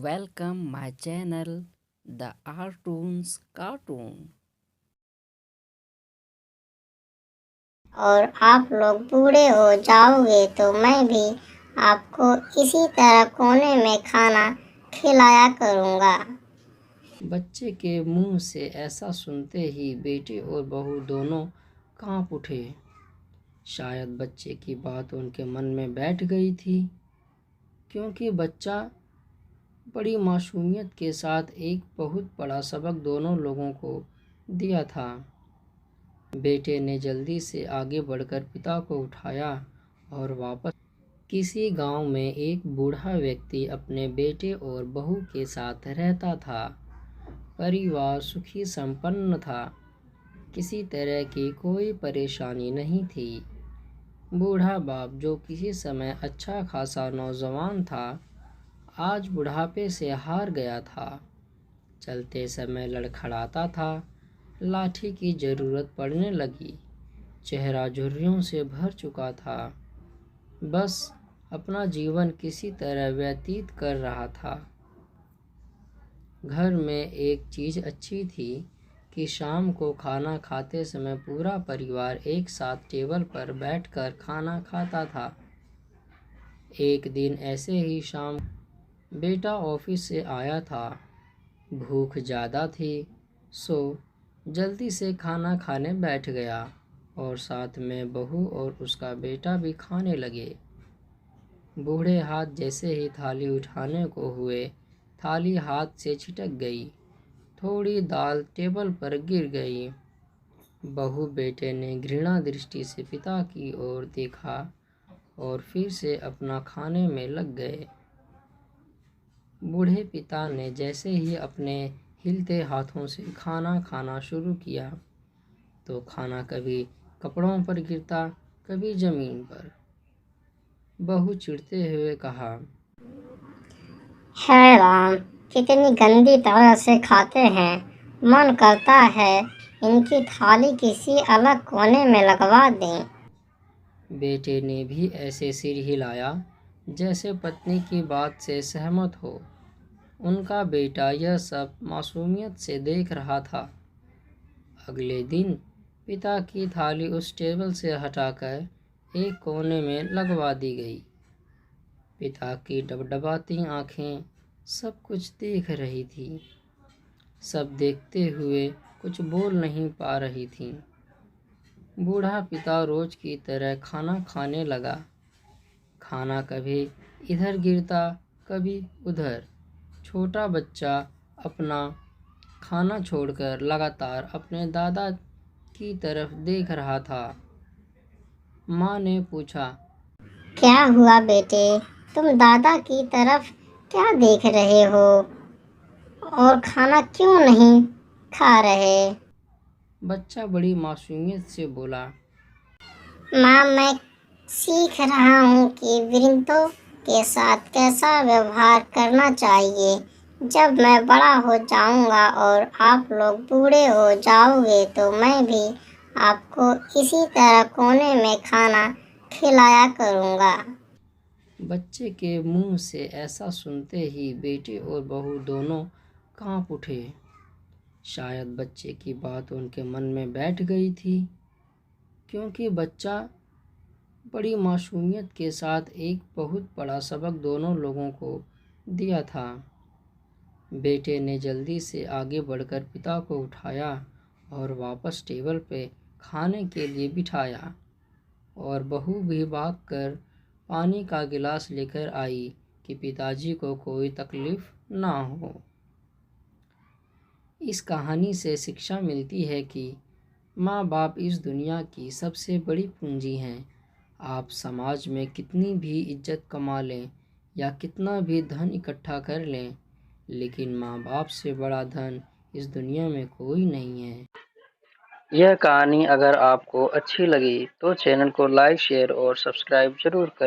Welcome my channel The Artoons Cartoon। और आप लोग बूढ़े हो जाओगे तो मैं भी आपको इसी तरह कोने में खाना खिलाया करूँगा। बच्चे के मुंह से ऐसा सुनते ही बेटे और बहू दोनों कांप उठे। शायद बच्चे की बात उनके मन में बैठ गई थी, क्योंकि बच्चा बड़ी मासूमियत के साथ एक बहुत बड़ा सबक दोनों लोगों को दिया था। बेटे ने जल्दी से आगे बढ़कर पिता को उठाया और वापस। किसी गांव में एक बूढ़ा व्यक्ति अपने बेटे और बहू के साथ रहता था। परिवार सुखी संपन्न था, किसी तरह की कोई परेशानी नहीं थी। बूढ़ा बाप, जो किसी समय अच्छा खासा नौजवान था, आज बुढ़ापे से हार गया था। चलते समय लड़खड़ाता था, लाठी की जरूरत पड़ने लगी, चेहरा झुर्रियों से भर चुका था, बस अपना जीवन किसी तरह व्यतीत कर रहा था। घर में एक चीज़ अच्छी थी कि शाम को खाना खाते समय पूरा परिवार एक साथ टेबल पर बैठकर खाना खाता था। एक दिन ऐसे ही शाम बेटा ऑफिस से आया था। भूख ज़्यादा थी, सो जल्दी से खाना खाने बैठ गया और साथ में बहू और उसका बेटा भी खाने लगे। बूढ़े हाथ जैसे ही थाली उठाने को हुए, थाली हाथ से छिटक गई। थोड़ी दाल टेबल पर गिर गई। बहू बेटे ने घृणा दृष्टि से पिता की ओर देखा और फिर से अपना खाने में लग गए। बूढ़े पिता ने जैसे ही अपने हिलते हाथों से खाना खाना शुरू किया, तो खाना कभी कपड़ों पर गिरता, कभी जमीन पर। बहू चिढ़ते हुए कहा, है राम, कितनी गंदी तरह से खाते हैं। मन करता है इनकी थाली किसी अलग कोने में लगवा दें। बेटे ने भी ऐसे सिर हिलाया जैसे पत्नी की बात से सहमत हो। उनका बेटा यह सब मासूमियत से देख रहा था। अगले दिन पिता की थाली उस टेबल से हटाकर एक कोने में लगवा दी गई। पिता की डबडबाती आंखें सब कुछ देख रही थी। सब देखते हुए कुछ बोल नहीं पा रही थीं। बूढ़ा पिता रोज की तरह खाना खाने लगा। खाना कभी इधर गिरता, कभी उधर। छोटा बच्चा अपना खाना छोड़कर लगातार अपने दादा की तरफ देख रहा था। माँ ने पूछा, क्या हुआ बेटे, तुम दादा की तरफ क्या देख रहे हो और खाना क्यों नहीं खा रहे? बच्चा बड़ी मासूमियत से बोला, माँ, मैं सीख रहा हूँ कि वृद्धों के साथ कैसा व्यवहार करना चाहिए। जब मैं बड़ा हो जाऊँगा और आप लोग बूढ़े हो जाओगे तो मैं भी आपको इसी तरह कोने में खाना खिलाया करूँगा। बच्चे के मुंह से ऐसा सुनते ही बेटे और बहू दोनों कांप उठे। शायद बच्चे की बात उनके मन में बैठ गई थी, क्योंकि बच्चा बड़ी मासूमियत के साथ एक बहुत बड़ा सबक दोनों लोगों को दिया था। बेटे ने जल्दी से आगे बढ़कर पिता को उठाया और वापस टेबल पे खाने के लिए बिठाया, और बहू भी भागकर पानी का गिलास लेकर आई कि पिताजी को कोई तकलीफ ना हो। इस कहानी से शिक्षा मिलती है कि माँ बाप इस दुनिया की सबसे बड़ी पूंजी हैं। आप समाज में कितनी भी इज्जत कमा लें या कितना भी धन इकट्ठा कर लें, लेकिन माँ बाप से बड़ा धन इस दुनिया में कोई नहीं है। यह कहानी अगर आपको अच्छी लगी तो चैनल को लाइक, शेयर और सब्सक्राइब जरूर करें।